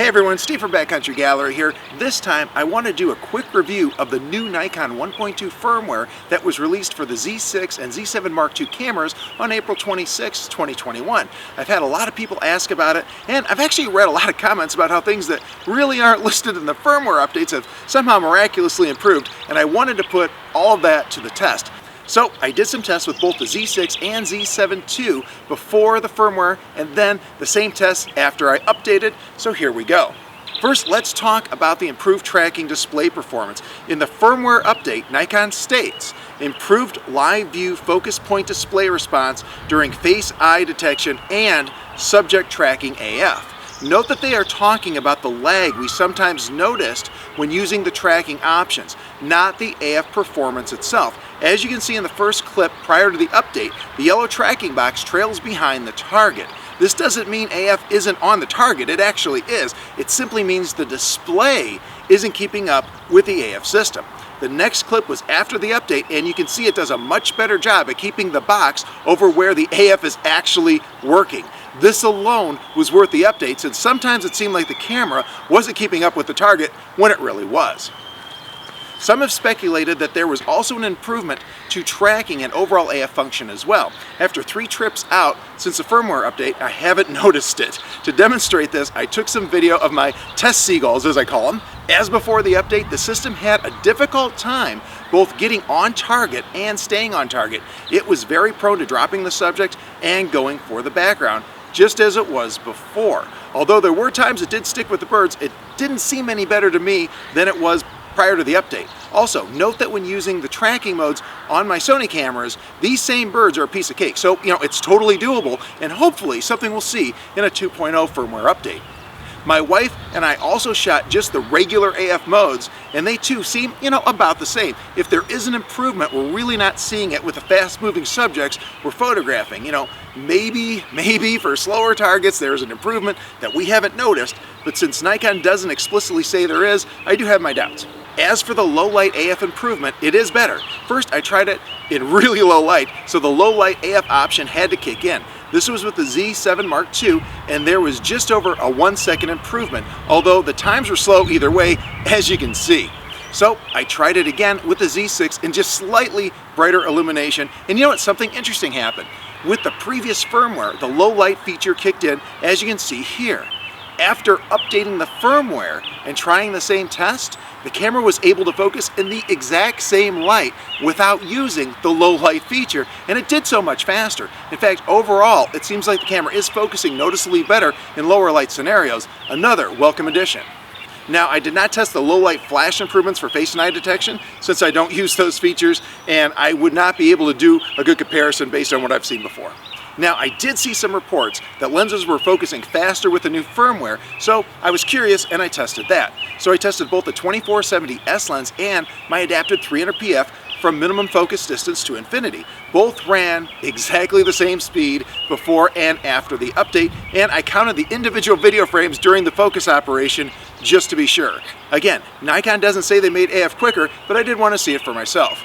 Hey everyone, Steve from Backcountry Gallery here. This time I want to do a quick review of the new Nikon 1.2 firmware that was released for the Z6 and Z7 Mark II cameras on April 26, 2021. I've had a lot of people ask about it, and I've actually read a lot of comments about how things that really aren't listed in the firmware updates have somehow miraculously improved, and I wanted to put all of that to the test. So I did some tests with both the Z6 and Z7 II before the firmware, and then the same tests after I updated, so here we go. First, let's talk about the improved tracking display performance. In the firmware update, Nikon states, improved live view focus point display response during face eye detection and subject tracking AF. Note that they are talking about the lag we sometimes noticed when using the tracking options, not the AF performance itself. As you can see in the first clip prior to the update, the yellow tracking box trails behind the target. This doesn't mean AF isn't on the target, it actually is. It simply means the display isn't keeping up with the AF system. The next clip was after the update, and you can see it does a much better job at keeping the box over where the AF is actually working. This alone was worth the updates, and sometimes it seemed like the camera wasn't keeping up with the target when it really was. Some have speculated that there was also an improvement to tracking and overall AF function as well. After 3 trips out since the firmware update, I haven't noticed it. To demonstrate this, I took some video of my test seagulls, as I call them. As before the update, the system had a difficult time both getting on target and staying on target. It was very prone to dropping the subject and going for the background, just as it was before. Although there were times it did stick with the birds, it didn't seem any better to me than it was prior to the update. Also, note that when using the tracking modes on my Sony cameras, these same birds are a piece of cake. So, it's totally doable, and hopefully something we'll see in a 2.0 firmware update. My wife and I also shot just the regular AF modes, and they too seem, about the same. If there is an improvement, we're really not seeing it with the fast-moving subjects we're photographing. Maybe for slower targets there's an improvement that we haven't noticed, but since Nikon doesn't explicitly say there is, I do have my doubts. As for the low light AF improvement, it is better. First, I tried it in really low light, so the low light AF option had to kick in. This was with the Z7 Mark II, and there was just over a 1-second improvement, although the times were slow either way, as you can see. So I tried it again with the Z6 in just slightly brighter illumination, and you know what, something interesting happened. With the previous firmware, the low light feature kicked in, as you can see here. After updating the firmware and trying the same test, the camera was able to focus in the exact same light without using the low light feature, and it did so much faster. In fact, overall, it seems like the camera is focusing noticeably better in lower light scenarios. Another welcome addition. Now, I did not test the low light flash improvements for face and eye detection since I don't use those features, and I would not be able to do a good comparison based on what I've seen before. Now, I did see some reports that lenses were focusing faster with the new firmware, so I was curious and I tested that. So I tested both the 24-70S lens and my adapted 300pf from minimum focus distance to infinity. Both ran exactly the same speed before and after the update, and I counted the individual video frames during the focus operation just to be sure. Again, Nikon doesn't say they made AF quicker, but I did want to see it for myself.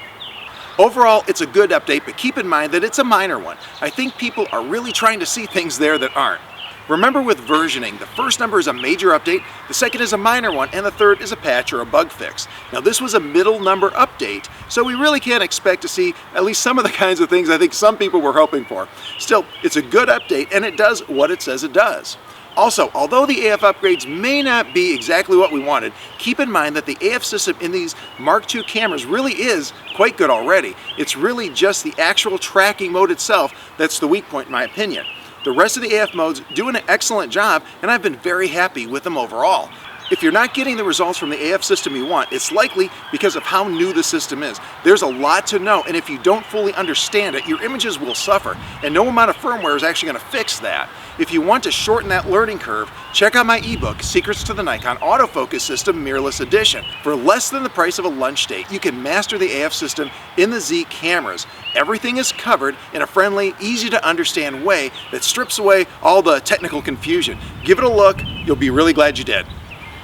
Overall, it's a good update, but keep in mind that it's a minor one. I think people are really trying to see things there that aren't. Remember, with versioning, the first number is a major update, the second is a minor one, and the third is a patch or a bug fix. Now, this was a middle number update, so we really can't expect to see at least some of the kinds of things I think some people were hoping for. Still, it's a good update, and it does what it says it does. Also, although the AF upgrades may not be exactly what we wanted, keep in mind that the AF system in these Mark II cameras really is quite good already. It's really just the actual tracking mode itself that's the weak point in my opinion. The rest of the AF modes do an excellent job, and I've been very happy with them overall. If you're not getting the results from the AF system you want, it's likely because of how new the system is. There's a lot to know, and if you don't fully understand it, your images will suffer, and no amount of firmware is actually going to fix that. If you want to shorten that learning curve, check out my ebook, Secrets to the Nikon Autofocus System Mirrorless Edition. For less than the price of a lunch date, you can master the AF system in the Z cameras. Everything is covered in a friendly, easy to understand way that strips away all the technical confusion. Give it a look, you'll be really glad you did.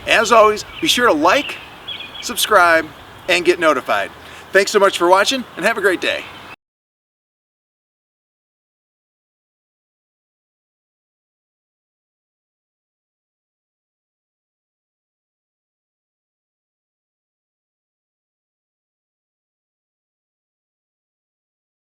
As always, be sure to like, subscribe, and get notified. Thanks so much for watching, and have a great day.